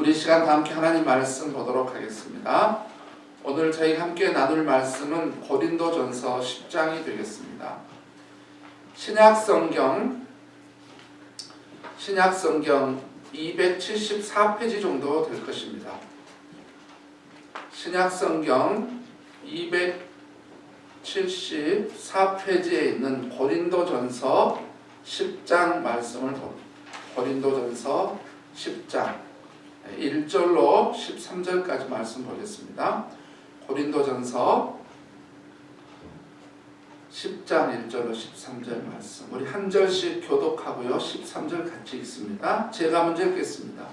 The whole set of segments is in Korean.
우리 시간 다 함께 하나님 말씀 보도록 하겠습니다. 오늘 저희 함께 나눌 말씀은 고린도전서 10장이 되겠습니다. 신약성경 274페이지 정도 될 것입니다. 신약성경 274페이지에 있는 고린도전서 10장 말씀을 고린도전서 10장 1절로 13절까지 말씀 보겠습니다. 고린도전서 10장 1절로 13절 말씀, 우리 한 절씩 교독하고요 13절 같이 읽습니다. 제가 먼저 읽겠습니다.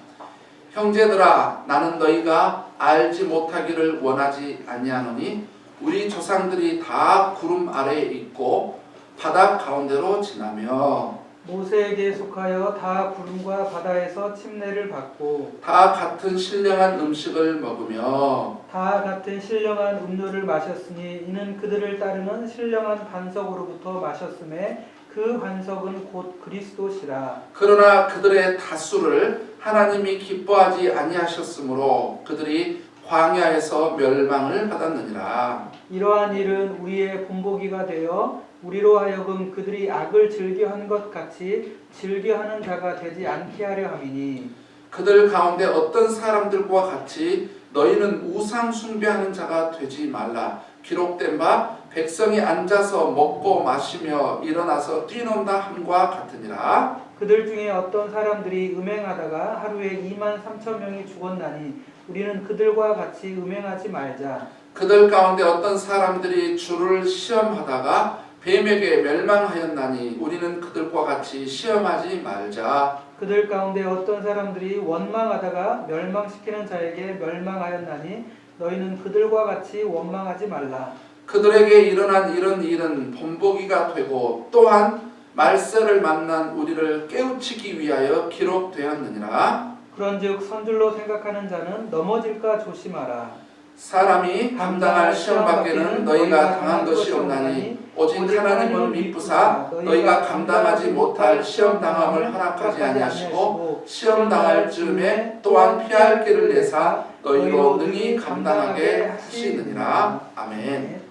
형제들아, 나는 너희가 알지 못하기를 원하지 아니하노니 우리 조상들이 다 구름 아래에 있고 바다 가운데로 지나며 모세에게 속하여 다 구름과 바다에서 침례를 받고 다 같은 신령한 음식을 먹으며 다 같은 신령한 음료를 마셨으니 이는 그들을 따르는 신령한 반석으로부터 마셨음에 그 반석은 곧 그리스도시라. 그러나 그들의 다수를 하나님이 기뻐하지 아니하셨으므로 그들이 광야에서 멸망을 받았느니라. 이러한 일은 우리의 본보기가 되어 우리로 하여금 그들이 악을 즐겨한 것 같이 즐겨하는 자가 되지 않게 하려 함이니, 그들 가운데 어떤 사람들과 같이 너희는 우상 숭배하는 자가 되지 말라. 기록된 바 백성이 앉아서 먹고 마시며 일어나서 뛰논다 함과 같으니라. 그들 중에 어떤 사람들이 음행하다가 하루에 23,000명이 죽었나니 우리는 그들과 같이 음행하지 말자. 그들 가운데 어떤 사람들이 주를 시험하다가 뱀에게 멸망하였나니 우리는 그들과 같이 시험하지 말자. 그들 가운데 어떤 사람들이 원망하다가 멸망시키는 자에게 멸망하였나니 너희는 그들과 같이 원망하지 말라. 그들에게 일어난 이런 일은 본보기가 되고 또한 말세를 만난 우리를 깨우치기 위하여 기록되었느니라. 그런즉 선줄로 생각하는 자는 넘어질까 조심하라. 사람이 감당할 시험 밖에는 너희가 당한 것이 없나니 오직 하나님은 미쁘사 너희가 감당하지 못할 시험 당함을 허락하지 아니하시고 시험 당할 즈음에 또한 피할 길을 내사 너희로 능히 감당하게 하시느니라. 아멘.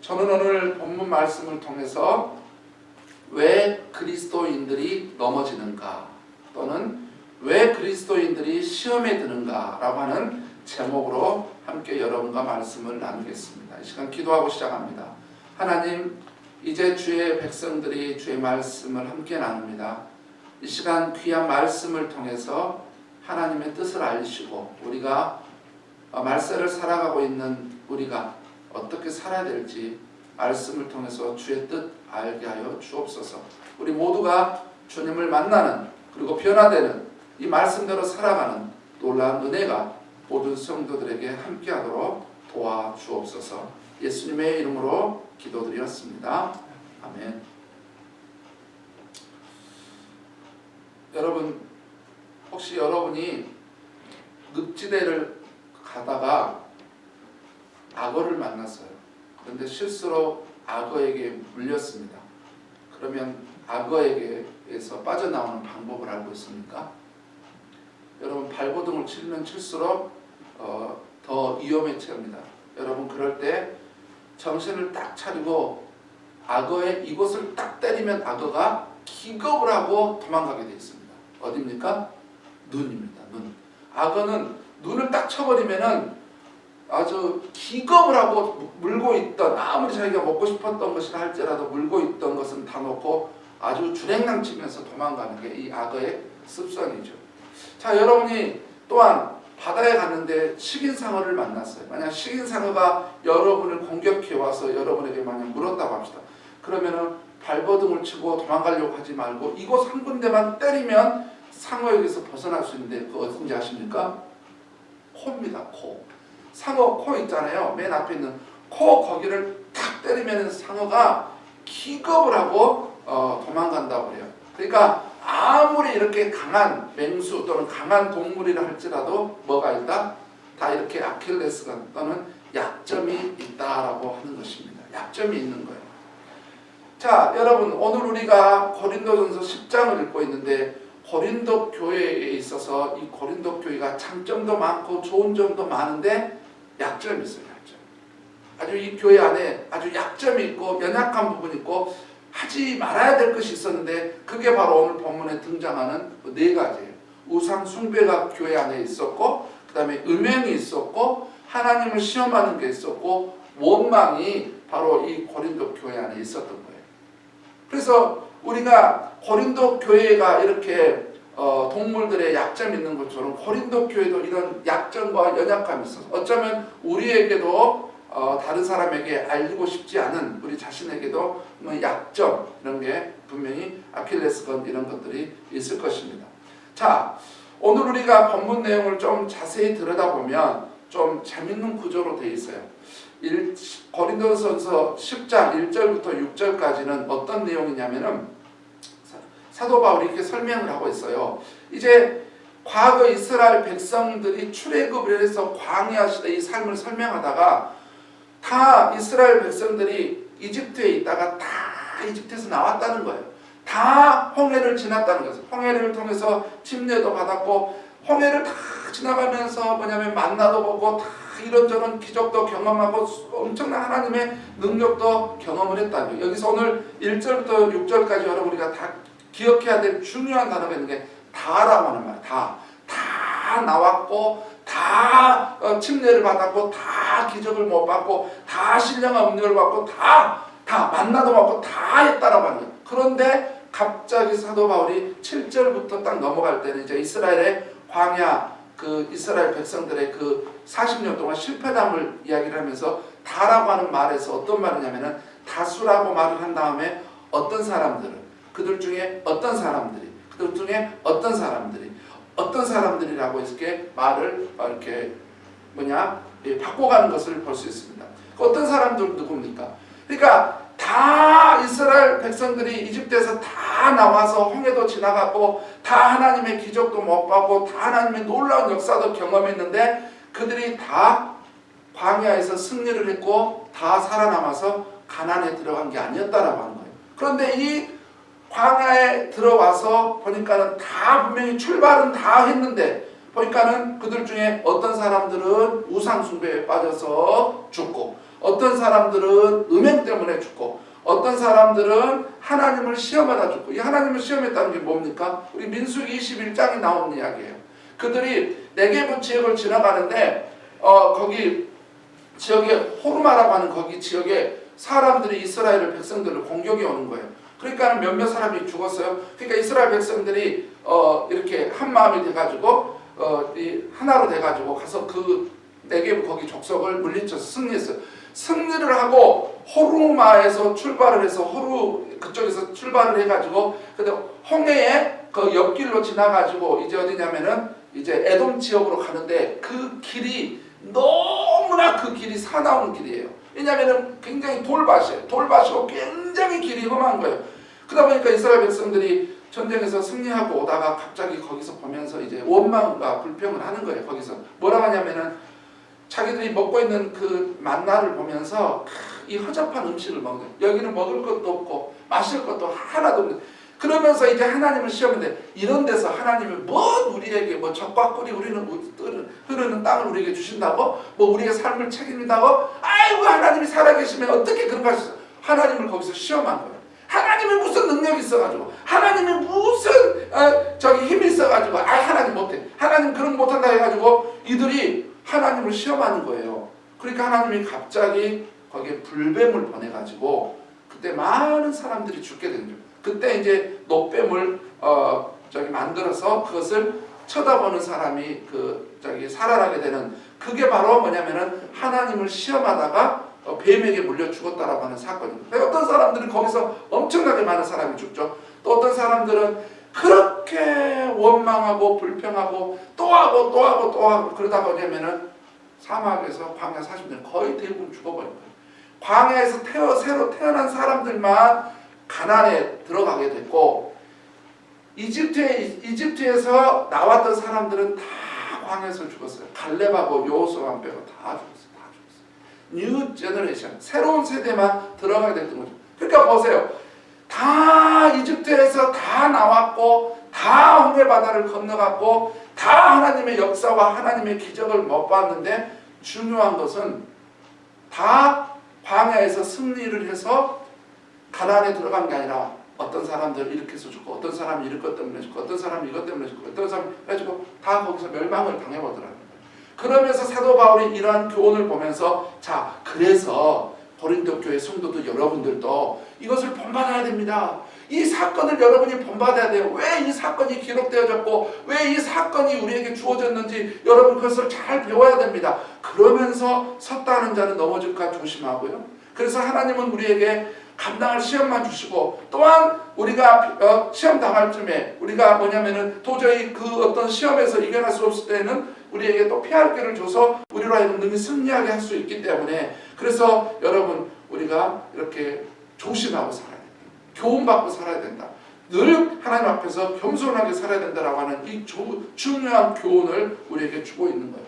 저는 오늘 본문 말씀을 통해서 왜 그리스도인들이 넘어지는가 또는 왜 그리스도인들이 시험에 드는가 라고 하는 제목으로 함께 여러분과 말씀을 나누겠습니다. 이 시간 기도하고 시작합니다. 하나님, 이제 주의 백성들이 주의 말씀을 함께 나눕니다. 이 시간 귀한 말씀을 통해서 하나님의 뜻을 알리시고 우리가 말세를 살아가고 있는 우리가 어떻게 살아야 될지 말씀을 통해서 주의 뜻 알게 하여 주옵소서. 우리 모두가 주님을 만나는 그리고 변화되는 이 말씀대로 살아가는 놀라운 은혜가 모든 성도들에게 함께하도록 도와주옵소서. 예수님의 이름으로 기도드렸습니다. 아멘. 여러분, 혹시 여러분이 늪지대를 가다가 악어를 만났어요. 그런데 실수로 악어에게 물렸습니다. 그러면 악어에게서 빠져나오는 방법을 알고 있습니까? 여러분, 발버둥을 치면 칠수록 더 위험에 처합니다. 여러분, 그럴 때 정신을 딱 차리고 악어의 이곳을 딱 때리면 악어가 기겁을 하고 도망가게 되어 있습니다. 어디입니까? 눈입니다. 눈. 악어는 눈을 딱 쳐버리면은 아주 기겁을 하고 물고 있던, 아무리 자기가 먹고 싶었던 것이라 할지라도 물고 있던 것은 다 놓고 아주 주랭랑치면서 도망가는 게 이 악어의 습성이죠. 자, 여러분이 또한 바다에 갔는데 식인상어를 만났어요. 만약 식인상어가 여러분을 공격해 와서 여러분에게 만약 물었다고 합시다. 그러면은 발버둥을 치고 도망가려고 하지 말고 이곳 한 군데만 때리면 상어에게서 벗어날 수 있는데 그거 어딘지 아십니까? 코입니다. 코. 상어 코 있잖아요. 맨 앞에 있는 코 거기를 탁 때리면 상어가 기겁을 하고 도망간다고 해요. 그러니까 아무리 이렇게 강한 맹수 또는 강한 동물이라 할지라도 뭐가 있다? 다 이렇게 아킬레스건 또는 약점이 있다라고 하는 것입니다. 약점이 있는 거예요. 자, 여러분, 오늘 우리가 고린도전서 10장을 읽고 있는데 고린도 교회에 있어서 이 고린도 교회가 장점도 많고 좋은 점도 많은데 약점이 있어요. 약점. 아주 이 교회 안에 아주 약점이 있고 연약한 부분이 있고 하지 말아야 될 것이 있었는데 그게 바로 오늘 본문에 등장하는 네 가지예요. 우상 숭배가 교회 안에 있었고 그 다음에 음행이 있었고 하나님을 시험하는 게 있었고 원망이 바로 이 고린도 교회 안에 있었던 거예요. 그래서 우리가 고린도 교회가 이렇게 동물들의 약점이 있는 것처럼 고린도 교회도 이런 약점과 연약함이 있어서 어쩌면 우리에게도 다른 사람에게 알리고 싶지 않은 우리 자신에게도 뭐 약점 이런 게 분명히 아킬레스건 이런 것들이 있을 것입니다. 자, 오늘 우리가 본문 내용을 좀 자세히 들여다보면 좀 재밌는 구조로 되어 있어요. 고린도전서 10장 1절부터 6절까지는 어떤 내용이냐면은 사도 바울이 이렇게 설명을 하고 있어요. 이제 과거 이스라엘 백성들이 출애굽을 해서 광야 시대 이 삶을 설명하다가 다 이스라엘 백성들이 이집트에 있다가 다 이집트에서 나왔다는 거예요. 다 홍해를 지났다는 거예요. 홍해를 통해서 침례도 받았고 홍해를 다 지나가면서 뭐냐면 만나도 보고 다 이런저런 기적도 경험하고 엄청난 하나님의 능력도 경험을 했다는 거예요. 여기서 오늘 1절부터 6절까지 여러분 우리가 다 기억해야 될 중요한 단어가 있는 게 다라고 하는 말이에요. 다 나왔고 다 침례를 받았고 다 기적을 못 받고 다 신령한 음료를 받고 다 만나도 받고 다 했다라고 하는 거예요. 그런데 갑자기 사도 바울이 7절부터 딱 넘어갈 때는 이제 이스라엘의 광야 그 이스라엘 백성들의 그 40년 동안 실패담을 이야기를 하면서 다라고 하는 말에서 어떤 말이냐면은 다수라고 말을 한 다음에 어떤 사람들은 그들 중에 어떤 사람들이 그들 중에 어떤 사람들이라고 이렇게 말을 이렇게 바꿔가는 것을 볼 수 있습니다. 어떤 사람들 누굽니까? 그러니까 다 이스라엘 백성들이 이집트에서 다 나와서 홍해도 지나가고 다 하나님의 기적도 못 받고 다 하나님의 놀라운 역사도 경험했는데 그들이 다 광야에서 승리를 했고 다 살아남아서 가나안에 들어간 게 아니었다라고 하는 거예요. 그런데 이 광야에 들어와서 보니까는 다 분명히 출발은 다 했는데 보니까는 그들 중에 어떤 사람들은 우상 숭배에 빠져서 죽고 어떤 사람들은 음행 때문에 죽고 어떤 사람들은 하나님을 시험하다 죽고 이 하나님을 시험했다는 게 뭡니까? 우리 민수기 21장에 나오는 이야기예요. 그들이 네게브 지역을 지나가는데 거기 지역에 호르마라고 하는 거기 지역에 사람들이 이스라엘 백성들을 공격해 오는 거예요. 그러니까 몇몇 사람이 죽었어요. 그러니까 이스라엘 백성들이 이렇게 한 마음이 돼가지고 하나로 돼가지고 가서 그 네게브 거기 족속을 물리쳐서 승리했어요. 승리를 하고 호르마에서 출발을 해서 그쪽에서 출발을 해가지고 근데 홍해에 그 옆길로 지나가지고 이제 어디냐면은 이제 에돔 지역으로 가는데 그 길이 너무나 그 길이 사나운 길이에요. 왜냐하면은 굉장히 돌밭이고 굉장히 길이 험한 거예요. 그러다 보니까 이스라엘 백성들이 전쟁에서 승리하고 오다가 갑자기 거기서 보면서 이제 원망과 불평을 하는 거예요. 거기서 뭐라고 하냐면은 자기들이 먹고 있는 그 만나를 보면서 이 허접한 음식을 먹는 거예요. 여기는 먹을 것도 없고 마실 것도 하나도 없는. 그러면서 이제 하나님을 시험했는데 이런 데서 하나님이 우리에게 적과 꿀이 흐르는 땅을 우리에게 주신다고? 우리의 삶을 책임진다고? 아이고 하나님이 살아계시면 어떻게 그런 걸 할 수 있어? 하나님을 거기서 시험한 거예요. 하나님이 무슨 능력이 있어가지고 하나님이 무슨 힘이 있어가지고 하나님 못해. 하나님 그런 거 못한다 해가지고 이들이 하나님을 시험하는 거예요. 그러니까 하나님이 갑자기 거기에 불뱀을 보내가지고 그때 많은 사람들이 죽게 된 거예요. 그때 이제 노뱀을 만들어서 그것을 쳐다보는 사람이 살아나게 되는 그게 바로 뭐냐면은 하나님을 시험하다가 뱀에게 물려 죽었다라고 하는 사건입니다. 어떤 사람들은 거기서 엄청나게 많은 사람이 죽죠. 또 어떤 사람들은 그렇게 원망하고 불평하고 또 하고 그러다 보냐면은 사막에서 광야 40년 거의 대부분 죽어버린 거예요. 광야에서 새로 태어난 사람들만 가나안에 들어가게 됐고 이집트에서 나왔던 사람들은 다 광야에서 죽었어요. 갈렙하고 여호수아만 빼고 다 죽었어요. 뉴 제너레이션 새로운 세대만 들어가게 됐던 거죠. 그러니까 보세요. 다 이집트에서 다 나왔고 다 다 홍해 바다를 건너갔고 다 하나님의 역사와 하나님의 기적을 못 봤는데 중요한 것은 다 광야에서 승리를 해서 가나안에 들어간 게 아니라 어떤 사람들 이렇게 해서 죽고 어떤 사람이 이럴 것 때문에 죽고 어떤 사람이 이것 때문에 죽고 어떤 사람이 해가지고 다 거기서 멸망을 당해보더라는 거예요. 그러면서 사도 바울이 이러한 교훈을 보면서 자 그래서 고린도 교회 성도들 여러분들도 이것을 본받아야 됩니다. 이 사건을 여러분이 본받아야 돼요. 왜 이 사건이 기록되어졌고 왜 이 사건이 우리에게 주어졌는지 여러분 그것을 잘 배워야 됩니다. 그러면서 섰다 하는 자는 넘어질까 조심하고요. 그래서 하나님은 우리에게 감당할 시험만 주시고 또한 우리가 시험 당할 쯤에 우리가 뭐냐면은 도저히 그 어떤 시험에서 이겨낼 수 없을 때는 우리에게 또 피할 길을 줘서 우리로 하여금 능히 승리하게 할 수 있기 때문에 그래서 여러분 우리가 이렇게 조심하고 살아야 된다. 교훈받고 살아야 된다. 늘 하나님 앞에서 겸손하게 살아야 된다라고 하는 이 중요한 교훈을 우리에게 주고 있는 거예요.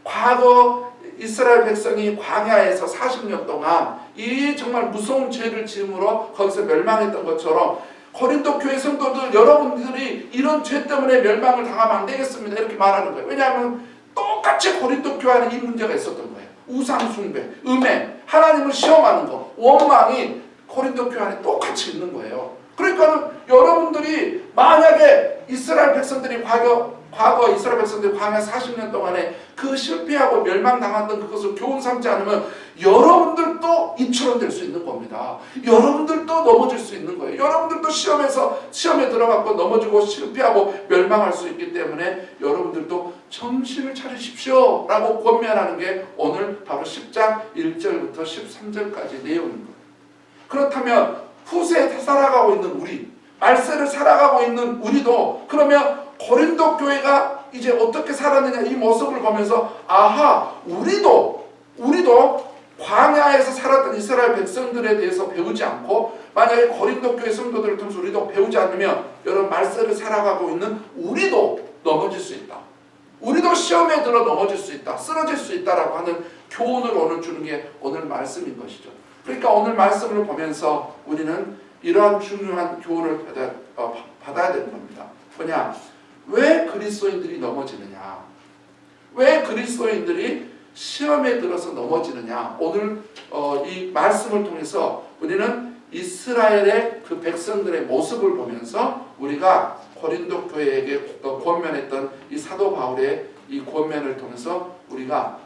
과거 이스라엘 백성이 광야에서 40년 동안 이 정말 무서운 죄를 지음으로 거기서 멸망했던 것처럼 고린도 교회 성도들 여러분들이 이런 죄 때문에 멸망을 당하면 안 되겠습니다. 이렇게 말하는 거예요. 왜냐하면 똑같이 고린도 교회 안에 이 문제가 있었던 거예요. 우상 숭배, 음행, 하나님을 시험하는 것, 원망이 고린도 교회 안에 똑같이 있는 거예요. 그러니까 여러분들이 만약에 이스라엘 백성들이 과거 이스라엘 백성들이 광야 40년 동안에 그 실패하고 멸망당했던 그것을 교훈 삼지 않으면 여러분들도 이처럼 될 수 있는 겁니다. 여러분들도 넘어질 수 있는 거예요. 여러분들도 시험에 들어갔고 넘어지고 실패하고 멸망할 수 있기 때문에 여러분들도 정신을 차리십시오 라고 권면하는 게 오늘 바로 10장 1절부터 13절까지 내용인 거예요. 그렇다면 후세에 살아가고 있는 우리, 말세를 살아가고 있는 우리도 그러면 고린도 교회가 이제 어떻게 살았느냐 이 모습을 보면서 아하 우리도 광야에서 살았던 이스라엘 백성들에 대해서 배우지 않고 만약에 고린도 교회 성도들을 통해서 우리도 배우지 않으면 여러분 말세를 살아가고 있는 우리도 넘어질 수 있다. 우리도 시험에 들어 넘어질 수 있다. 쓰러질 수 있다라고 하는 교훈을 오늘 주는 게 오늘 말씀인 것이죠. 그러니까 오늘 말씀을 보면서 우리는 이러한 중요한 교훈을 받아야 되는 겁니다. 뭐냐? 왜 그리스도인들이 넘어지느냐? 왜 그리스도인들이 시험에 들어서 넘어지느냐? 오늘 이 말씀을 통해서 우리는 이스라엘의 그 백성들의 모습을 보면서 우리가 고린도 교회에게 권면했던 이 사도 바울의 이 권면을 통해서 우리가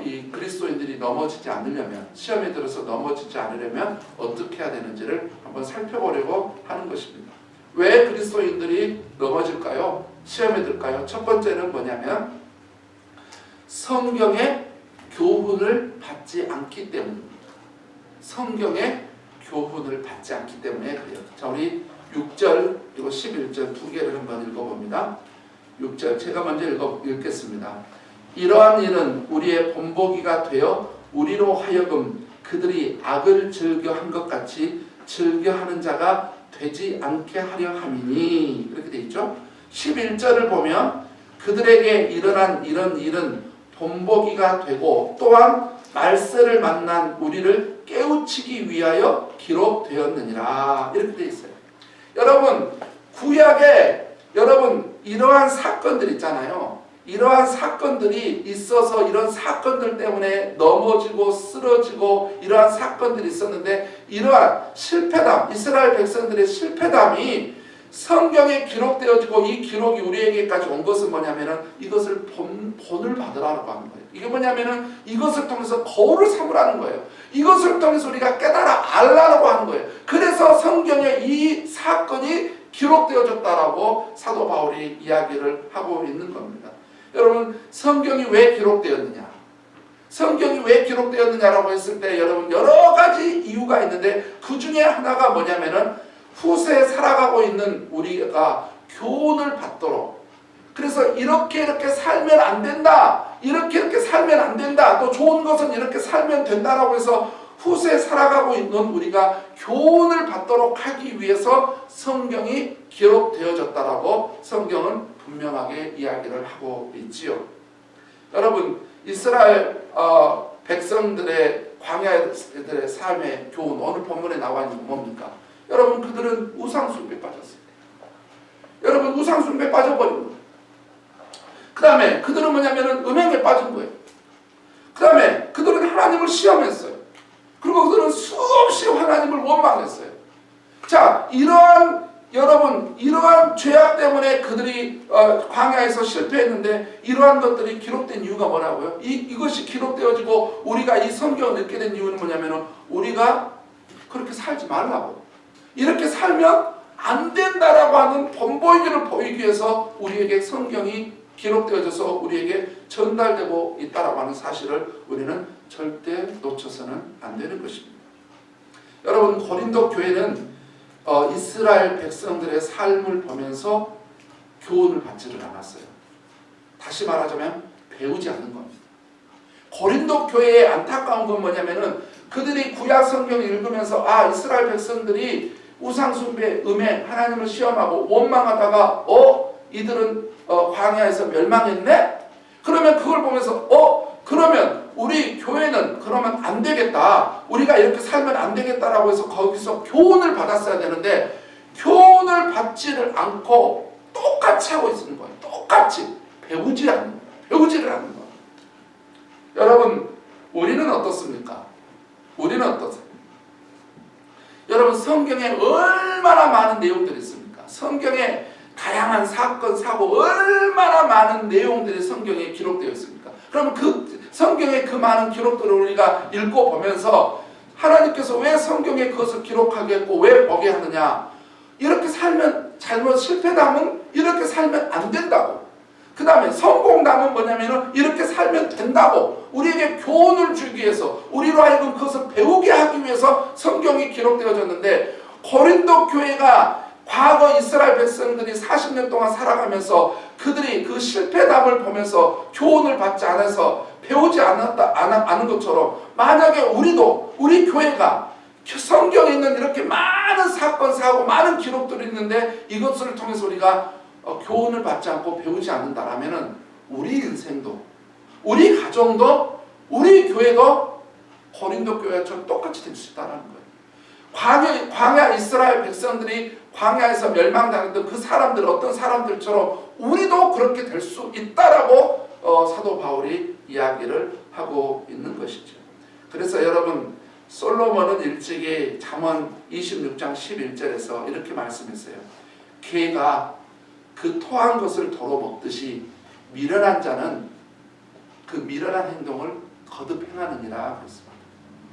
이 그리스도인들이 넘어지지 않으려면 시험에 들어서 넘어지지 않으려면 어떻게 해야 되는지를 한번 살펴보려고 하는 것입니다. 왜 그리스도인들이 넘어질까요? 시험에 들까요? 첫 번째는 뭐냐면 성경의 교훈을 받지 않기 때문입니다. 성경의 교훈을 받지 않기 때문에 그래요. 자, 우리 6절 그리고 11절 두 개를 한번 읽어봅니다. 6절 제가 먼저 읽겠습니다. 이러한 일은 우리의 본보기가 되어 우리로 하여금 그들이 악을 즐겨한 것 같이 즐겨하는 자가 되지 않게 하려 함이니 이렇게 돼 있죠. 11절을 보면 그들에게 일어난 이런 일은 본보기가 되고 또한 말세를 만난 우리를 깨우치기 위하여 기록되었느니라 이렇게 돼 있어요. 여러분 구약에 이러한 사건들 있잖아요. 이러한 사건들이 있어서 이런 사건들 때문에 넘어지고 쓰러지고 이러한 사건들이 있었는데 이러한 실패담, 이스라엘 백성들의 실패담이 성경에 기록되어지고 이 기록이 우리에게까지 온 것은 뭐냐면은 이것을 본을 받으라고 하는 거예요. 이게 뭐냐면은 이것을 통해서 거울을 삼으라는 거예요. 이것을 통해서 우리가 깨달아 알라고 하는 거예요. 그래서 성경에 이 사건이 기록되어졌다라고 사도 바울이 이야기를 하고 있는 겁니다. 여러분 성경이 왜 기록되었느냐? 성경이 왜 기록되었느냐라고 했을 때 여러분 여러 가지 이유가 있는데 그 중에 하나가 뭐냐면은 후세에 살아가고 있는 우리가 교훈을 받도록 그래서 이렇게 살면 안 된다. 이렇게 살면 안 된다. 또 좋은 것은 이렇게 살면 된다라고 해서 후세에 살아가고 있는 우리가 교훈을 받도록 하기 위해서 성경이 기록되어졌다라고 성경은 분명하게 이야기를 하고 있지요. 여러분 이스라엘 백성들의 광야들의 삶의 교훈 오늘 본문에 나와 있는 건 뭡니까? 여러분 그들은 우상 숭배에 빠졌습니다. 여러분 우상숭배에 빠져버린 거예요. 그 다음에 그들은 뭐냐면은 음행에 빠진 거예요. 그 다음에 그들은 하나님을 시험했어요. 그리고 그들은 수없이 하나님을 원망했어요. 자, 이러한 죄악 때문에 그들이 광야에서 실패했는데 이러한 것들이 기록된 이유가 뭐라고요? 이것이 기록되어지고 우리가 이 성경을 읽게 된 이유는 뭐냐면은 우리가 그렇게 살지 말라고. 이렇게 살면 안 된다라고 하는 본보기를 보이기 위해서 우리에게 성경이 기록되어져서 우리에게 전달되고 있다라고 하는 사실을 우리는 절대 놓쳐서는 안 되는 것입니다. 여러분, 고린도 교회는 이스라엘 백성들의 삶을 보면서 교훈을 받지를 않았어요. 다시 말하자면 배우지 않는 겁니다. 고린도 교회의 안타까운 건 뭐냐면은 그들이 구약 성경을 읽으면서 이스라엘 백성들이 우상숭배, 음행, 하나님을 시험하고 원망하다가 이들은 광야에서 멸망했네? 그러면 그걸 보면서 그러면 우리 교회는 그러면 안 되겠다. 우리가 이렇게 살면 안 되겠다라고 해서 거기서 교훈을 받았어야 되는데 교훈을 받지를 않고 똑같이 하고 있는 거예요. 똑같이 배우지를 않는 거예요. 여러분, 우리는 어떻습니까? 우리는 어떠세요? 여러분, 성경에 얼마나 많은 내용들이 있습니까? 성경에 다양한 사건, 사고, 얼마나 많은 내용들이 성경에 기록되어 있습니까? 그러면 그 성경의 그 많은 기록들을 우리가 읽고 보면서 하나님께서 왜 성경에 그것을 기록하게 했고 왜 보게 하느냐? 이렇게 살면 잘못 실패담은 이렇게 살면 안 된다고. 그 다음에 성공담은 뭐냐면은 이렇게 살면 된다고 우리에게 교훈을 주기 위해서 우리로 하여금 그것을 배우게 하기 위해서 성경이 기록되어졌는데 고린도 교회가 과거 이스라엘 백성들이 40년 동안 살아가면서 그들이 그 실패담을 보면서 교훈을 받지 않아서 배우지 않은 것처럼 만약에 우리 교회가 성경에 있는 이렇게 많은 사건, 사고, 많은 기록들이 있는데 이것을 통해서 우리가 교훈을 받지 않고 배우지 않는다라면은 우리 인생도, 우리 가정도, 우리 교회도 고린도 교회처럼 똑같이 될 수 있다는 거예요. 광야 이스라엘 백성들이 광야에서 멸망당했던 그 사람들, 어떤 사람들처럼 우리도 그렇게 될 수 있다라고 사도 바울이 이야기를 하고 있는 것이죠. 그래서 여러분, 솔로몬은 일찍이 잠언 26장 11절에서 이렇게 말씀했어요. 개가 그 토한 것을 도로 먹듯이 미련한 자는 그 미련한 행동을 거듭 행하느니라 그랬습니다.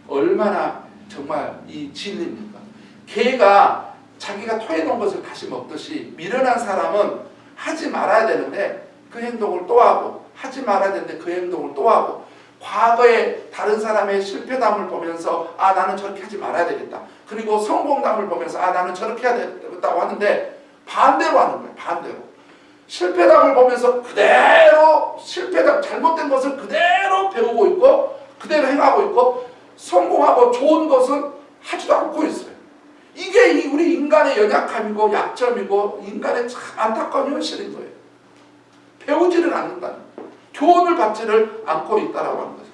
얼마나 정말 이 진리입니까? 개가 자기가 토해놓은 것을 다시 먹듯이 미련한 사람은 하지 말아야 되는데 그 행동을 또 하고 하지 말아야 되는데 그 행동을 또 하고 과거에 다른 사람의 실패담을 보면서 나는 저렇게 하지 말아야 되겠다. 그리고 성공담을 보면서 나는 저렇게 해야 되겠다고 하는데 반대로 하는 거예요. 반대로. 실패담을 보면서 그대로 실패담, 잘못된 것을 그대로 배우고 있고 그대로 행하고 있고 성공하고 좋은 것은 하지도 않고 있어요. 이게 우리 인간의 연약함이고 약점이고 인간의 참 안타까운 현실인 거예요. 배우지를 않는다는 거예요. 교훈을 받지를 않고 있다라고 하는 거죠.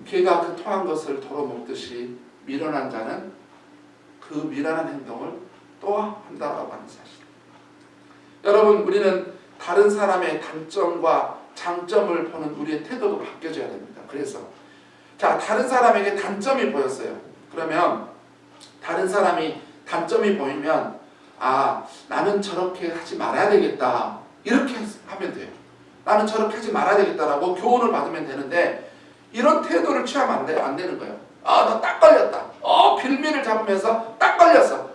개가 그 토한 것을 도로 먹듯이 미련한 자는 그 미련한 행동을 또 한다라고 하는 사실. 여러분, 우리는 다른 사람의 단점과 장점을 보는 우리의 태도도 바뀌어져야 됩니다. 그래서 다른 사람에게 단점이 보였어요. 그러면 다른 사람이 단점이 보이면 나는 저렇게 하지 말아야 되겠다. 이렇게 하면 돼요. 나는 저렇게 하지 말아야 되겠다라고 교훈을 받으면 되는데 이런 태도를 취하면 안 되는 거예요. 너 딱 걸렸다. 빌미를 잡으면서 딱 걸렸어.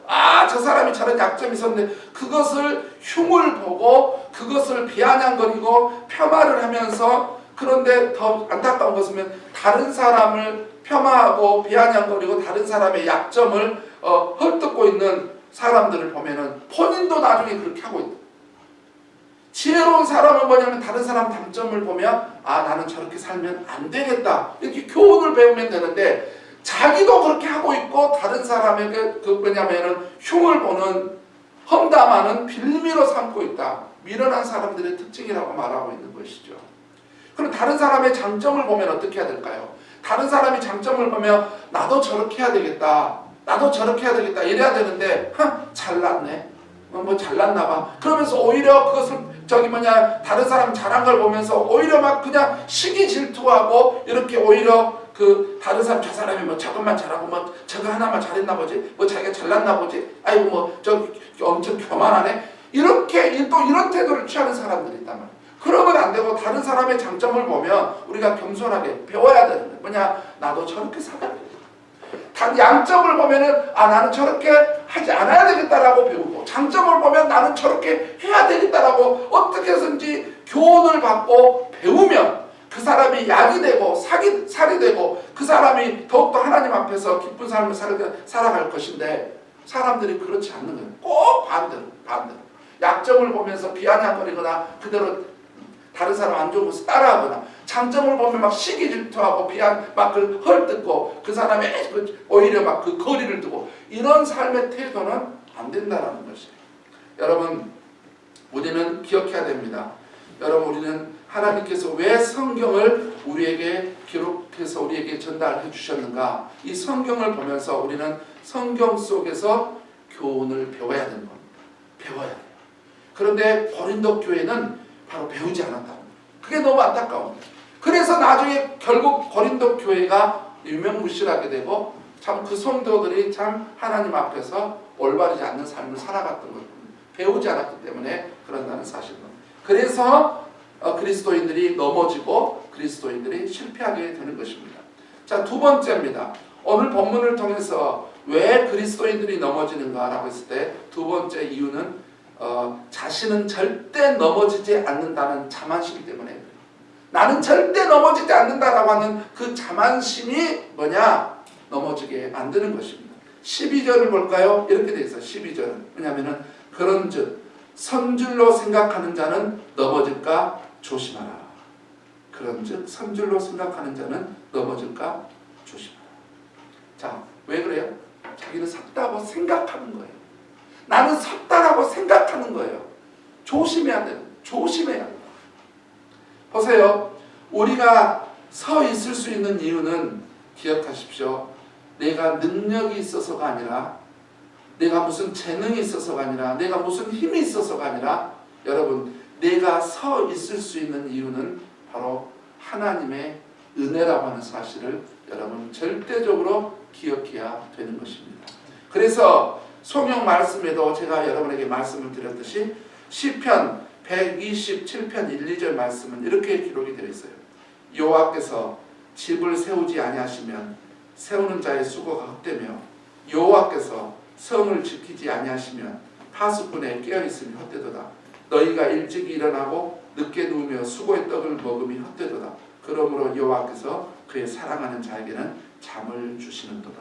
저 사람이 저런 약점이 있었는데 그것을 흉을 보고 그것을 비아냥거리고 폄하를 하면서 그런데 더 안타까운 것은 다른 사람을 폄하하고 비아냥거리고 다른 사람의 약점을 헐뜯고 있는 사람들을 보면은 본인도 나중에 그렇게 하고 있다. 지혜로운 사람은 뭐냐면 다른 사람 단점을 보면 나는 저렇게 살면 안 되겠다. 이렇게 교훈을 배우면 되는데 자기도 그렇게 하고 있고 다른 사람에게 뭐냐면은 흉을 보는 험담하는 빌미로 삼고 있다. 미련한 사람들의 특징이라고 말하고 있는 것이죠. 그럼 다른 사람의 장점을 보면 어떻게 해야 될까요? 다른 사람이 장점을 보면 나도 저렇게 해야 되겠다. 나도 저렇게 해야 되겠다. 이래야 되는데 잘났네. 뭐 잘났나 봐. 그러면서 오히려 그것을 다른 사람 잘한 걸 보면서 오히려 막 그냥 시기 질투하고 이렇게 오히려 그 다른 사람 저 사람이 뭐 저것만 잘하고 뭐 저거 하나만 잘했나 보지, 뭐 자기가 잘났나 보지, 아이고 뭐 저 엄청 교만하네, 이렇게 또 이런 태도를 취하는 사람들이 있단 말이야. 그러면 안 되고 다른 사람의 장점을 보면 우리가 겸손하게 배워야 되는 거야. 뭐냐, 나도 저렇게 살아야 돼. 단 양점을 보면은 나는 저렇게 하지 않아야 되겠다라고 배우고, 장점을 보면 나는 저렇게 해야 되겠다라고 어떻게 해서든지 교훈을 받고 배우면 그 사람이 약이 되고 살이 되고 그 사람이 더욱더 하나님 앞에서 기쁜 삶을 살아갈 것인데, 사람들이 그렇지 않는 거예요. 꼭 반대로 약점을 보면서 비아냥거리거나 그대로 다른 사람 안 좋은 것을 따라하거나, 장점을 보면 막 시기 질투하고 막 그 헐뜯고 그 사람의 오히려 막 그 거리를 두고, 이런 삶의 태도는 안 된다라는 것이에요. 여러분, 우리는 기억해야 됩니다. 여러분, 우리는 하나님께서 왜 성경을 우리에게 기록해서 우리에게 전달해 주셨는가? 이 성경을 보면서 우리는 성경 속에서 교훈을 배워야 되는 겁니다. 배워야 돼요. 그런데 고린도 교회는 바로 배우지 않았다고. 그게 너무 안타까워요. 그래서 나중에 결국 고린도 교회가 유명무실하게 되고 참 그 성도들이 참 하나님 앞에서 올바르지 않는 삶을 살아갔던 거예요. 배우지 않았기 때문에 그런다는 사실은. 그래서 그리스도인들이 넘어지고 그리스도인들이 실패하게 되는 것입니다. 자, 두 번째입니다. 오늘 본문을 통해서 왜 그리스도인들이 넘어지는가라고 했을 때 두 번째 이유는 자신은 절대 넘어지지 않는다는 자만심 때문에 그래요. 나는 절대 넘어지지 않는다라고 하는 그 자만심이 뭐냐? 넘어지게 만드는 것입니다. 12절을 볼까요? 이렇게 되어 있어요. 12절은 뭐냐면은 그런즉 선줄로 생각하는 자는 넘어질까 조심하라. 그런즉 선줄로 생각하는 자는 넘어질까 조심하라. 자, 왜 그래요? 자기는 섰다고 생각하는 거예요. 나는 섰다라고 생각하는 거예요. 조심해야 돼요. 조심해야 돼요. 보세요. 우리가 서 있을 수 있는 이유는 기억하십시오. 내가 능력이 있어서가 아니라, 내가 무슨 재능이 있어서가 아니라, 내가 무슨 힘이 있어서가 아니라, 여러분, 내가 서 있을 수 있는 이유는 바로 하나님의 은혜라고 하는 사실을 여러분 절대적으로 기억해야 되는 것입니다. 그래서 성경 말씀에도 제가 여러분에게 말씀을 드렸듯이 시편 127편 1, 2절 말씀은 이렇게 기록이 되어 있어요. 여호와께서 집을 세우지 아니하시면 세우는 자의 수고가 헛되며, 여호와께서 성을 지키지 아니하시면 파수꾼의 깨어있음이 헛되도다. 너희가 일찍 일어나고 늦게 누우며 수고의 떡을 먹음이 헛되도다. 그러므로 여호와께서 그의 사랑하는 자에게는 잠을 주시는도다.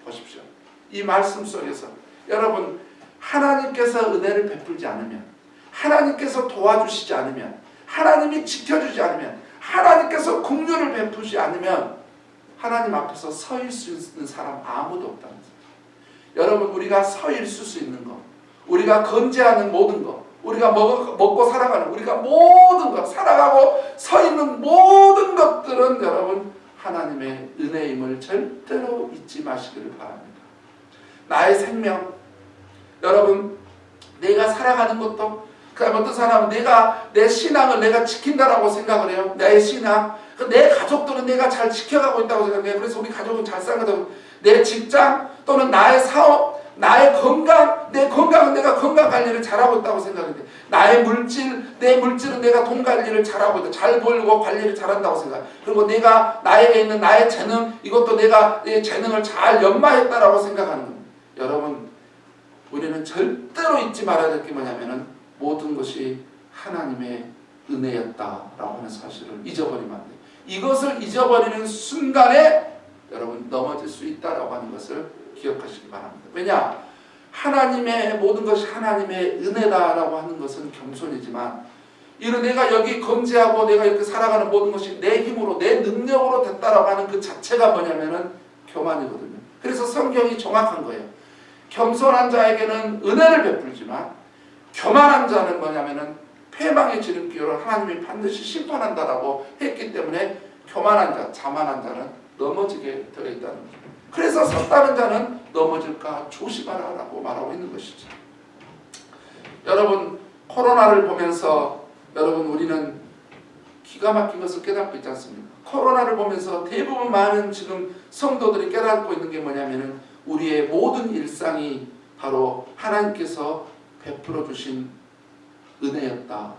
보십시오. 이 말씀 속에서 여러분, 하나님께서 은혜를 베풀지 않으면, 하나님께서 도와주시지 않으면, 하나님이 지켜주지 않으면, 하나님께서 긍휼을 베푸지 않으면 하나님 앞에서 서 있을 수 있는 사람 아무도 없다는 거예요. 여러분, 우리가 서 있을 수 있는 것, 우리가 건재하는 모든 것, 우리가 먹고 살아가는, 우리가 모든 것, 살아가고 서 있는 모든 것들은 여러분 하나님의 은혜임을 절대로 잊지 마시기를 바랍니다. 나의 생명, 여러분, 내가 살아가는 것도, 그 다음에 어떤 사람은 내 신앙을 내가 지킨다라고 생각을 해요. 내 신앙, 내 가족들은 내가 잘 지켜가고 있다고 생각해요. 그래서 우리 가족은 잘 살거든. 내 직장 또는 나의 사업, 나의 건강, 내 건강은 내가 건강 관리를 잘하고 있다고 생각하는데, 나의 물질, 내 물질은 내가 돈 관리를 잘하고 있다, 잘 벌고 관리를 잘한다고 생각. 그리고 내가 나에게 있는 나의 재능, 이것도 내가 내 재능을 잘 연마했다라고 생각하는 겁니다. 여러분, 우리는 절대로 잊지 말아야 될 게 뭐냐면은 모든 것이 하나님의 은혜였다라고 하는 사실을 잊어버리면 안 돼요. 이것을 잊어버리는 순간에 여러분 넘어질 수 있다라고 하는 것을 기억하시기 바랍니다. 왜냐? 하나님의 모든 것이 하나님의 은혜다라고 하는 것은 겸손이지만, 이런 내가 여기 건재하고 내가 이렇게 살아가는 모든 것이 내 힘으로, 내 능력으로 됐다라고 하는 그 자체가 뭐냐면은 교만이거든요. 그래서 성경이 정확한 거예요. 겸손한 자에게는 은혜를 베풀지만 교만한 자는 뭐냐면은 패망의 지름길로 하나님이 반드시 심판한다라고 했기 때문에 교만한 자, 자만한 자는 넘어지게 되어 있다는 거죠. 그래서 섰다는 자는 넘어질까 조심하라라고 말하고 있는 것이죠. 여러분 코로나를 보면서 여러분 우리는 기가 막힌 것을 깨닫고 있지 않습니까? 코로나를 보면서 대부분 많은 지금 성도들이 깨닫고 있는 게 뭐냐면은 우리의 모든 일상이 바로 하나님께서 베풀어 주신 은혜였다.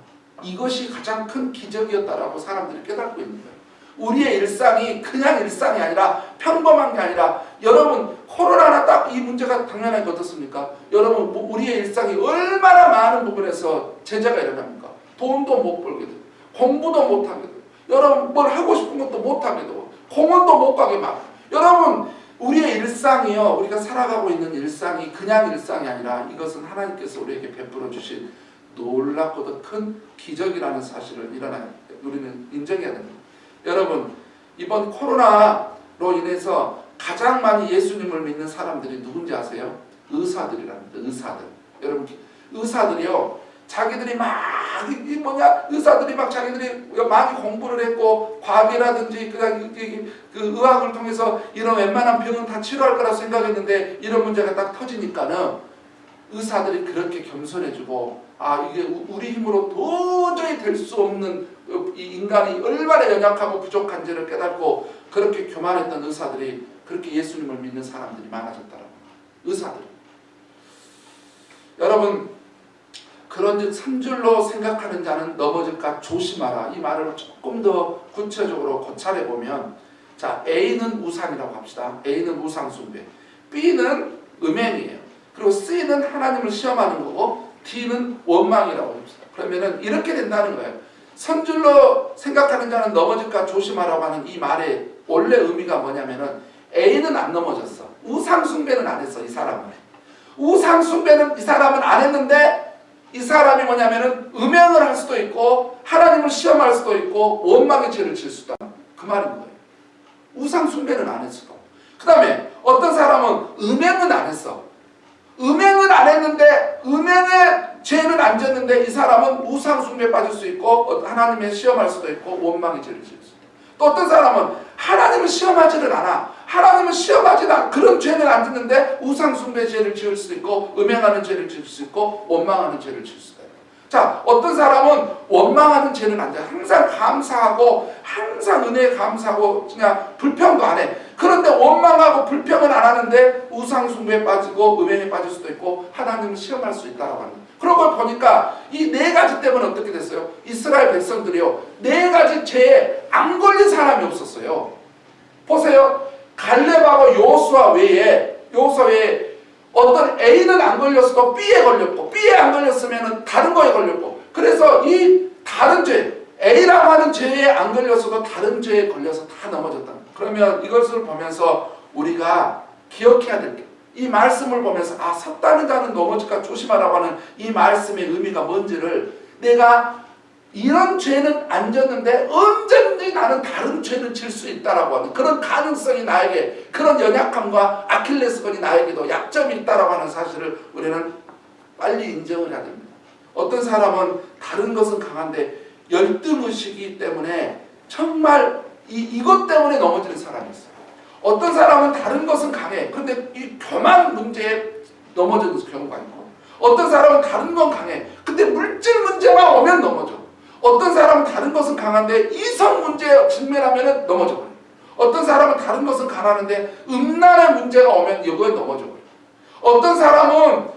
이것이 가장 큰 기적이었다라고 사람들이 깨닫고 있는 거예요. 우리의 일상이 그냥 일상이 아니라 평범한 게 아니라 여러분 코로나나 딱 이 문제가 당연하게 어떻습니까? 여러분 우리의 일상이 얼마나 많은 부분에서 제재가 일어납니까? 돈도 못 벌게 되고 공부도 못 하게 되고 여러분 뭘 하고 싶은 것도 못 하게 되고 공원도 못 가게 막 여러분 우리의 일상이요 우리가 살아가고 있는 일상이 그냥 일상이 아니라 이것은 하나님께서 우리에게 베풀어 주신 놀랍고도 큰 기적이라는 사실을 우리는 인정해야 됩니다. 여러분 이번 코로나로 인해서 가장 많이 예수님을 믿는 사람들이 누군지 아세요? 의사들이랍니다. 의사들. 여러분 의사들이요 자기들이 막 의사들이 막 자기들이 많이 공부를 했고 과학이라든지 그 의학을 통해서 이런 웬만한 병은 다 치료할 거라 생각했는데 이런 문제가 딱 터지니까는 의사들이 그렇게 겸손해지고 이게 우리 힘으로 도저히 될 수 없는 이 인간이 얼마나 연약하고 부족한지를 깨닫고 그렇게 교만했던 의사들이 그렇게 예수님을 믿는 사람들이 많아졌더라고요. 의사들이. 여러분 그런즉 산줄로 생각하는 자는 넘어질까 조심하라. 이 말을 조금 더 구체적으로 고찰해 보면 자 A는 우상이라고 합시다. A는 우상 숭배, B는 음행이에요. 그리고 C는 하나님을 시험하는 거고 D는 원망이라고 합시다. 그러면은 이렇게 된다는 거예요. 선줄로 생각하는 자는 넘어질까 조심하라고 하는 이 말의 원래 의미가 뭐냐면은 A는 안 넘어졌어. 우상 숭배는 안 했어. 이 사람은. 우상 숭배는 이 사람은 안 했는데 이 사람이 뭐냐면은 음행을 할 수도 있고 하나님을 시험할 수도 있고 원망의 죄를 질 수도 있다. 그 말인 거예요. 우상 숭배는 안 했어도. 그 다음에 어떤 사람은 음행은 안 했어. 음행은 안 했는데 음행의 죄는 안 졌는데 이 사람은 우상 숭배에 빠질 수 있고 하나님의 시험할 수도 있고 원망의 죄를 질 수 있다. 또 어떤 사람은 하나님을 시험하지를 않아. 하나님을 시험하지 않아. 그런 죄는 안 짓는데 우상 숭배 죄를 지을 수 있고 음행하는 죄를 지을 수 있고 원망하는 죄를 지을 수가 있고. 자, 어떤 사람은 원망하는 죄는 안 돼. 항상 감사하고 항상 은혜에 감사하고 그냥 불평도 안 해. 그런데 원망하고 불평은 안 하는데 우상 숭배에 빠지고 음행에 빠질 수도 있고 하나님을 시험할 수 있다라고 합니다. 그런 걸 보니까 이 네 가지 때문에 어떻게 됐어요? 이스라엘 백성들이요. 네 가지 죄에 안 걸린 사람이 없었어요. 보세요. 갈렙하고 여호수아 외에 어떤 A는 안 걸렸어도 B에 걸렸고 B에 안 걸렸으면 다른 거에 걸렸고 그래서 이 다른 죄 A라고 하는 죄에 안 걸렸어도 다른 죄에 걸려서 다 넘어졌다. 그러면 이것을 보면서 우리가 기억해야 될 게 이 말씀을 보면서 섰다는 자는 넘어질까 조심하라고 하는 이 말씀의 의미가 뭔지를 내가 이런 죄는 안 졌는데 언제든지 나는 다른 죄를 질 수 있다라고 하는 그런 가능성이 나에게 그런 연약함과 아킬레스건이 나에게도 약점이 있다라고 하는 사실을 우리는 빨리 인정을 해야 됩니다. 어떤 사람은 다른 것은 강한데 열등의식이 때문에 정말 이것 때문에 넘어지는 사람이 있어요. 어떤 사람은 다른 것은 강해. 그런데 이 교만 문제에 넘어지는 경우가 있고 어떤 사람은 다른 건 강해. 근데 물질 문제만 오면 넘어져. 어떤 사람은 다른 것은 강한데 이성 문제에 직면하면 넘어져 버려요. 어떤 사람은 다른 것은 강하는데 음란의 문제가 오면 이거에 넘어져 버려요. 어떤 사람은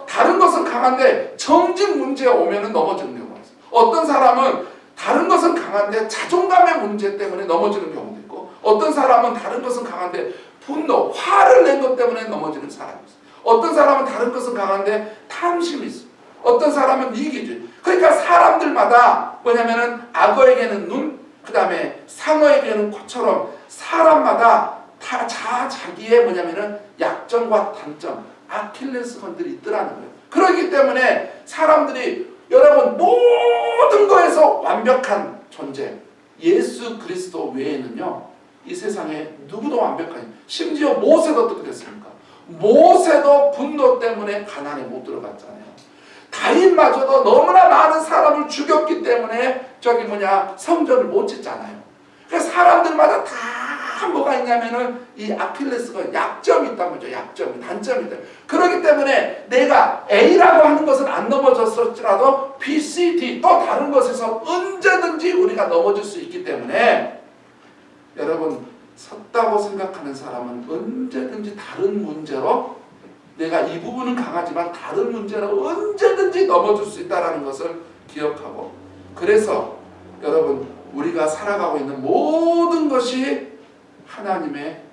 다른 것은 강한데 정직 문제가 오면 넘어지는 경우가 있어요. 어떤 사람은 다른 것은 강한데 자존감의 문제 때문에 넘어지는 경우도 있고 어떤 사람은 다른 것은 강한데 분노, 화를 낸 것 때문에 넘어지는 사람이 있어요. 어떤 사람은 다른 것은 강한데 탐심이 있어요. 어떤 사람은 이기주의. 그러니까 사람들마다 뭐냐면은 악어에게는 눈, 그 다음에 상어에게는 코처럼 사람마다 다 자기의 뭐냐면은 약점과 단점, 아킬레스건들이 있더라는 거예요. 그렇기 때문에 사람들이 여러분 모든 거에서 완벽한 존재 예수 그리스도 외에는요 이 세상에 누구도 완벽하니 심지어 모세도 어떻게 됐습니까? 모세도 분노 때문에 가나안에 못 들어갔잖아요. 다윗마저도 너무나 많은 사람을 죽였기 때문에 성전을 못 짓잖아요. 그래서 사람들마다 다 뭐가 있냐면은 이 아킬레스건 약점이 있단 말이죠. 약점이, 단점이 있다. 그렇기 때문에 내가 A라고 하는 것은 안 넘어졌을지라도 B, C, D 또 다른 것에서 언제든지 우리가 넘어질 수 있기 때문에 여러분 섰다고 생각하는 사람은 언제든지 다른 문제로 내가 이 부분은 강하지만 다른 문제로 언제든지 넘어질 수 있다는 것을 기억하고 그래서 여러분 우리가 살아가고 있는 모든 것이 하나님의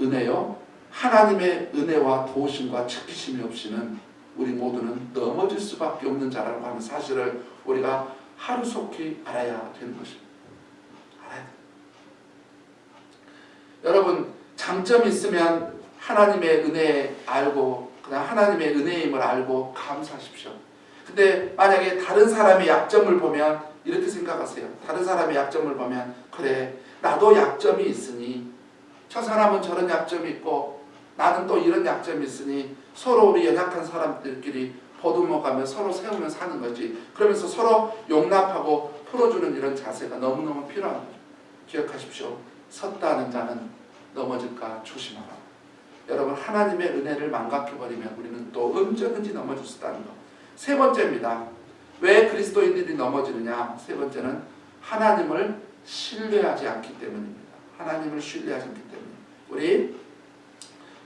은혜요. 하나님의 은혜와 도우심과 지키심이 없이는 우리 모두는 넘어질 수밖에 없는 자라고 하는 사실을 우리가 하루속히 알아야 되는 것입니다. 알아야 돼요. 여러분 장점이 있으면 하나님의 은혜 알고 그다음 하나님의 은혜임을 알고 감사하십시오. 근데 만약에 다른 사람의 약점을 보면 이렇게 생각하세요. 다른 사람의 약점을 보면 그래 나도 약점이 있으니 저 사람은 저런 약점이 있고 나는 또 이런 약점이 있으니 서로 우리 연약한 사람들끼리 보듬어가며 서로 세우며 사는 거지. 그러면서 서로 용납하고 풀어주는 이런 자세가 너무너무 필요한 거죠. 기억하십시오. 섰다는 자는 넘어질까 조심하라. 여러분 하나님의 은혜를 망각해버리면 우리는 또 언제든지 넘어질 수 있다는 것. 세 번째입니다. 왜 그리스도인들이 넘어지느냐? 세 번째는 하나님을 신뢰하지 않기 때문입니다. 하나님을 신뢰하지 않기 때문에. 우리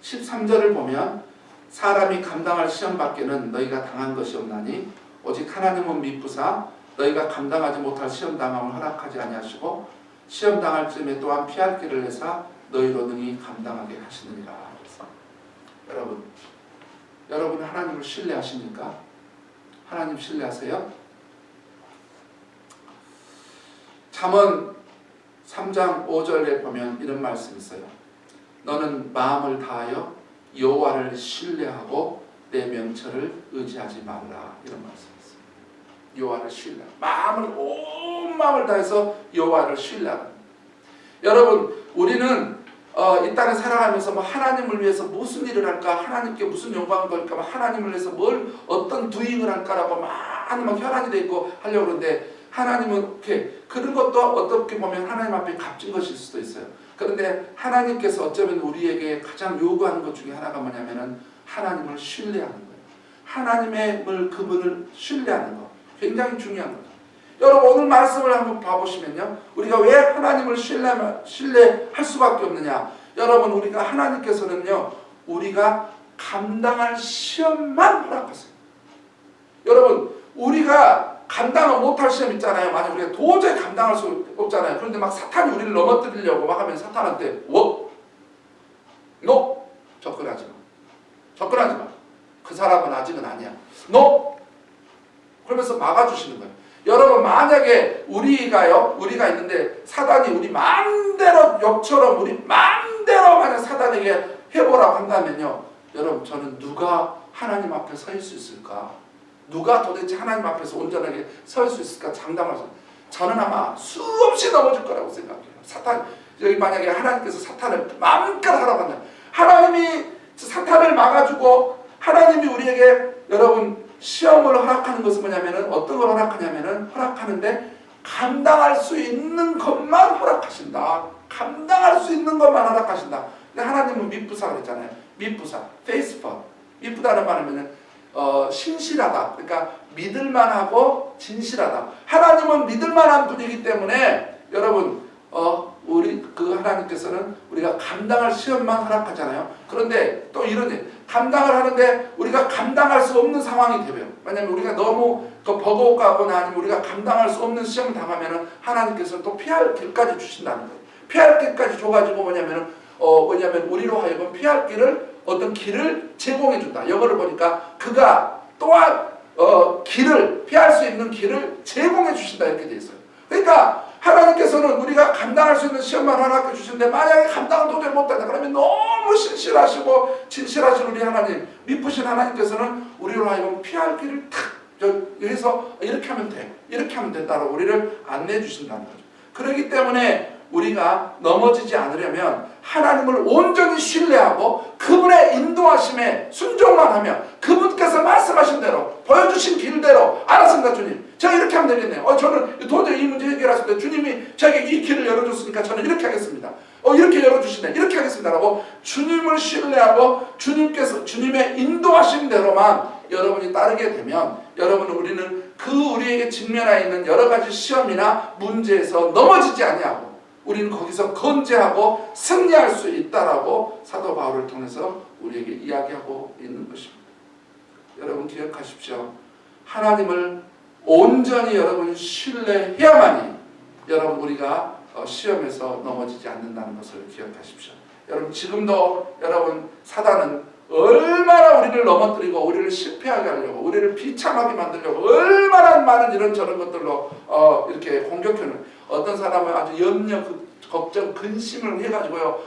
13절을 보면 사람이 감당할 시험 밖에는 너희가 당한 것이 없나니 오직 하나님은 미쁘사 너희가 감당하지 못할 시험 당함을 허락하지 아니하시고 시험 당할 즈음에 또한 피할 길을 내사 너희로 능히 감당하게 하시느니라. 여러분 하나님을 신뢰하십니까? 하나님 신뢰하세요? 잠언 3장 5절에 보면 이런 말씀이 있어요. 너는 마음을 다하여 여호와를 신뢰하고 내 명철을 의지하지 말라. 이런 말씀이 있어요. 여호와를 신뢰. 온 마음을 다해서 여호와를 신뢰하라. 여러분 우리는 이 땅에 살아가면서 뭐 하나님을 위해서 무슨 일을 할까, 하나님께 무슨 영광을 걸까, 하나님을 위해서 어떤 두잉을 할까라고 많은 막 혈안이 돼 있고 하려고 그러는데 하나님은 이렇게 그런 것도 어떻게 보면 하나님 앞에 값진 것일 수도 있어요. 그런데 하나님께서 어쩌면 우리에게 가장 요구하는 것 중에 하나가 뭐냐면은 하나님을 신뢰하는 거예요. 하나님을 그분을 신뢰하는 거 굉장히 중요한 거죠. 여러분 오늘 말씀을 한번 봐보시면요. 우리가 왜 하나님을 신뢰할 수밖에 없느냐. 여러분 우리가 하나님께서는요. 우리가 감당할 시험만 허락하세요. 여러분 우리가 감당을 못할 시험 있잖아요. 만약 우리가 도저히 감당할 수 없잖아요. 그런데 막 사탄이 우리를 넘어뜨리려고 막 하면 사탄한테 너 접근하지 마. 접근하지 마. 그 사람은 아직은 아니야. 너 그러면서 막아주시는 거예요. 여러분 만약에 우리가 있는데 사단이 우리 마음대로 욕처럼 우리 마음대로 만약 사단에게 해보라고 한다면요. 여러분 저는 누가 하나님 앞에 서 있을 수 있을까? 누가 도대체 하나님 앞에서 온전하게 설 수 있을까? 장담하죠. 저는 아마 수없이 넘어질 거라고 생각해요. 사탄 여기 만약에 하나님께서 사탄을 마음껏 하라고 한다. 하나님이 사탄을 막아주고 하나님이 우리에게 여러분 시험을 허락하는 것은 뭐냐면은 어떤 걸 허락하냐면은 허락하는데 감당할 수 있는 것만 허락하신다. 감당할 수 있는 것만 허락하신다. 근데 하나님은 미쁘사 그랬잖아요. 미쁘사, 페이스퍼. 미쁘다는 말은 신실하다. 그러니까 믿을만하고 진실하다. 하나님은 믿을만한 분이기 때문에 여러분 우리 그 하나님께서는 우리가 감당할 시험만 허락하잖아요. 그런데 또 이런 일 감당을 하는데 우리가 감당할 수 없는 상황이 되면 왜냐하면 우리가 너무 버거워하거나 아니면 우리가 감당할 수 없는 시험을 당하면은 하나님께서는 또 피할 길까지 주신다는 거예요. 피할 길까지 줘가지고 뭐냐면 우리로 하여금 피할 길을 어떤 길을 제공해 준다. 영어를 보니까 그가 또한 길을 피할 수 있는 길을 제공해 주신다 이렇게 돼 있어요. 그러니까 하나님께서는 우리가 감당할 수 있는 시험만 허락해 주시는데 만약에 감당을 도저히 못한다 그러면 너무 신실하시고 진실하신 우리 하나님, 미쁘신 하나님께서는 우리로 하여금 피할 길을 탁 여기서 이렇게 하면 돼, 이렇게 하면 된다고 우리를 안내해 주신다는 거죠. 그렇기 때문에 우리가 넘어지지 않으려면 하나님을 온전히 신뢰하고 그분의 인도하심에 순종만 하며 그분께서 말씀하신 대로 보여주신 길대로 알았습니다 주님 제가 이렇게 하면 되겠네요. 저는 도저히 이 문제 해결하실 때 주님이 저에게 이 길을 열어줬으니까 저는 이렇게 하겠습니다. 이렇게 열어주시네. 이렇게 하겠습니다라고 주님을 신뢰하고 주님의 인도하심대로만 여러분이 따르게 되면 우리는 우리에게 직면하여 있는 여러 가지 시험이나 문제에서 넘어지지 아니하고 우리는 거기서 건재하고 승리할 수 있다라고 사도 바울을 통해서 우리에게 이야기하고 있는 것입니다. 여러분 기억하십시오. 하나님을 온전히 여러분 신뢰해야만이 여러분 우리가 시험에서 넘어지지 않는다는 것을 기억하십시오. 여러분 지금도 여러분 사단은 얼마나 우리를 넘어뜨리고 우리를 실패하게 하려고 우리를 비참하게 만들려고 얼마나 많은 이런저런 것들로 이렇게 공격하는 어떤 사람은 아주 염려, 걱정, 근심을 해가지고요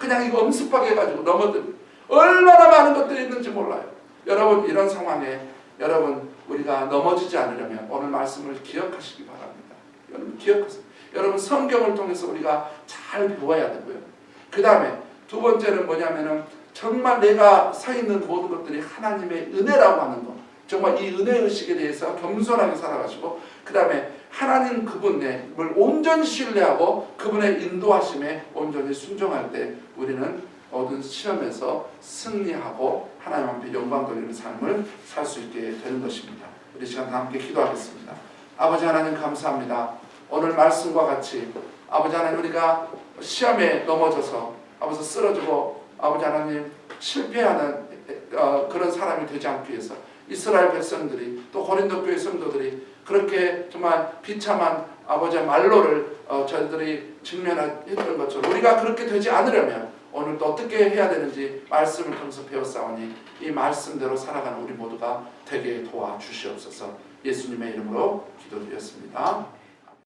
그냥 이거 엄습하게 해가지고 넘어뜨리고 얼마나 많은 것들이 있는지 몰라요. 여러분 이런 상황에 여러분 우리가 넘어지지 않으려면 오늘 말씀을 기억하시기 바랍니다. 여러분 기억하세요. 여러분 성경을 통해서 우리가 잘 배워야 되고요. 그 다음에 두 번째는 뭐냐면은 정말 내가 서 있는 모든 것들이 하나님의 은혜라고 하는 것. 정말 이 은혜의식에 대해서 겸손하게 살아가시고 그 다음에 하나님 그분을 온전히 신뢰하고 그분의 인도하심에 온전히 순종할 때 우리는 모든 시험에서 승리하고 하나님 앞에 영광 돌리는 삶을 살 수 있게 되는 것입니다. 우리 시간 다 함께 기도하겠습니다. 아버지 하나님 감사합니다. 오늘 말씀과 같이 아버지 하나님 우리가 시험에 넘어져서 아버지 쓰러지고 아버지 하나님 실패하는 그런 사람이 되지 않기 위해서 이스라엘 백성들이 또 고린도 교회 성도들이 그렇게 정말 비참한 아버지의 말로를 저희들이 직면했던 것처럼 우리가 그렇게 되지 않으려면 오늘 또 어떻게 해야 되는지 말씀을 통해서 배웠사오니 이 말씀대로 살아가는 우리 모두가 되게 도와주시옵소서. 예수님의 이름으로 기도드렸습니다.